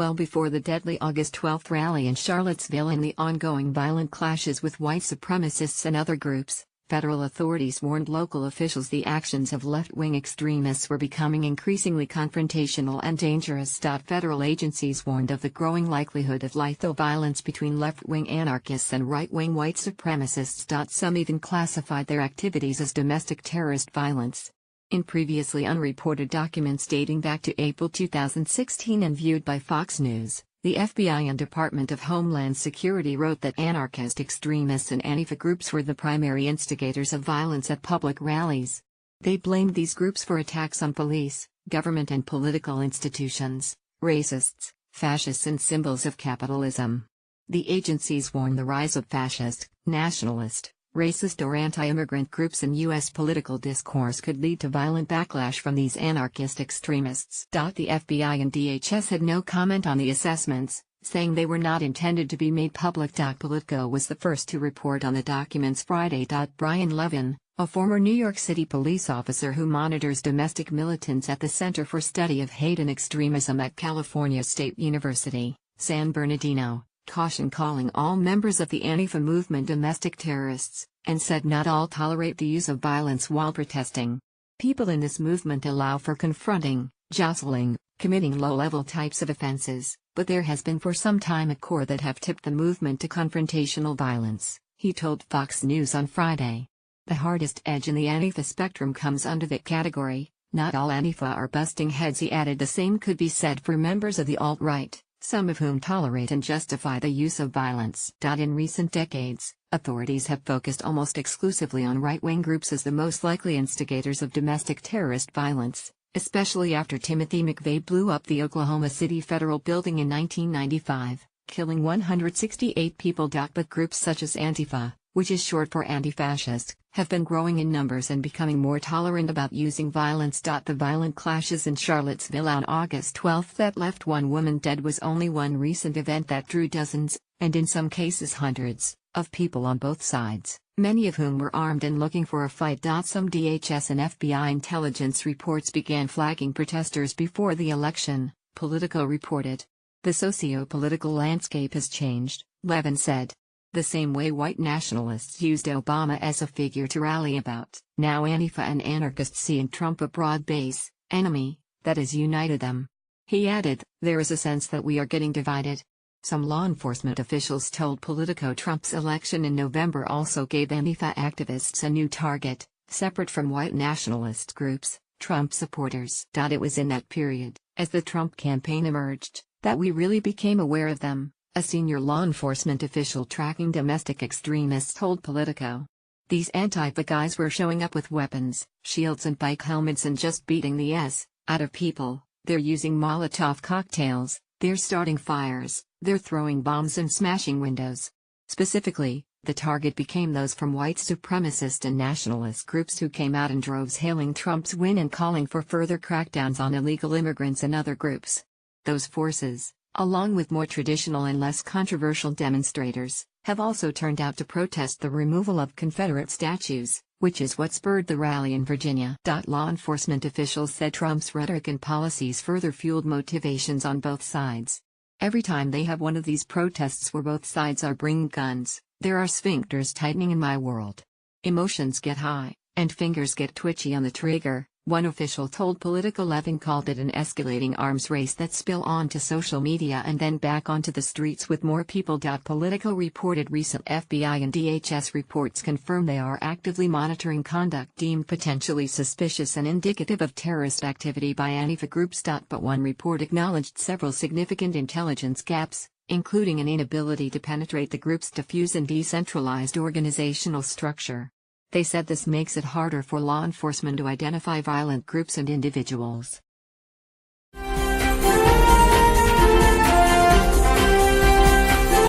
well before the deadly August 12 rally in Charlottesville and the ongoing violent clashes with white supremacists and other groups, federal authorities warned local officials the actions of left-wing extremists were becoming increasingly confrontational and dangerous. Federal agencies warned of the growing likelihood of lethal violence between left-wing anarchists and right-wing white supremacists. Some even classified their activities as domestic terrorist violence. In previously unreported documents dating back to April 2016 and viewed by Fox News, the FBI and Department of Homeland Security wrote that anarchist extremists and Antifa groups were the primary instigators of violence at public rallies. They blamed these groups for attacks on police, government and political institutions, racists, fascists and symbols of capitalism. The agencies warned the rise of fascist, nationalist, racist or anti-immigrant groups in U.S. political discourse could lead to violent backlash from these anarchist extremists. The FBI and DHS had no comment on the assessments, saying they were not intended to be made public. Politico was the first to report on the documents Friday. Brian Levin, a former New York City police officer who monitors domestic militants at the Center for Study of Hate and Extremism at California State University, San Bernardino, cautioned calling all members of the Antifa movement domestic terrorists, and said not all tolerate the use of violence while protesting. People in this movement allow for confronting, jostling, committing low-level types of offenses, but there has been for some time a core that have tipped the movement to confrontational violence, he told Fox News on Friday. The hardest edge in the Antifa spectrum comes under that category. Not all Antifa are busting heads, he added. The same could be said for members of the alt-right, some of whom tolerate and justify the use of violence. In recent decades, authorities have focused almost exclusively on right-wing groups as the most likely instigators of domestic terrorist violence, especially after Timothy McVeigh blew up the Oklahoma City Federal Building in 1995, killing 168 people. But groups such as Antifa, which is short for anti-fascist, have been growing in numbers and becoming more tolerant about using violence. The violent clashes in Charlottesville on August 12 that left one woman dead was only one recent event that drew dozens, and in some cases hundreds, of people on both sides, many of whom were armed and looking for a fight. Some DHS and FBI intelligence reports began flagging protesters before the election, Politico reported. The socio-political landscape has changed, Levin said. The same way white nationalists used Obama as a figure to rally about, now Antifa and anarchists see in Trump a broad base, enemy, that has united them. He added, there is a sense that we are getting divided. Some law enforcement officials told Politico Trump's election in November also gave Antifa activists a new target, separate from white nationalist groups, Trump supporters. It was in that period, as the Trump campaign emerged, that we really became aware of them, a senior law enforcement official tracking domestic extremists told Politico. These Antifa guys were showing up with weapons, shields and bike helmets and just beating the S out of people. They're using Molotov cocktails, they're starting fires, they're throwing bombs and smashing windows. Specifically, the target became those from white supremacist and nationalist groups who came out in droves hailing Trump's win and calling for further crackdowns on illegal immigrants and other groups. Those forces, along with more traditional and less controversial demonstrators, have also turned out to protest the removal of Confederate statues, which is what spurred the rally in Virginia. Law enforcement officials said Trump's rhetoric and policies further fueled motivations on both sides. Every time they have one of these protests where both sides are bringing guns, there are sphincters tightening in my world. Emotions get high, and fingers get twitchy on the trigger, one official told Politico. Levin called it an escalating arms race that spill onto social media and then back onto the streets with more people. Politico reported recent FBI and DHS reports confirm they are actively monitoring conduct deemed potentially suspicious and indicative of terrorist activity by Antifa groups. But one report acknowledged several significant intelligence gaps, including an inability to penetrate the group's diffuse and decentralized organizational structure. They said this makes it harder for law enforcement to identify violent groups and individuals.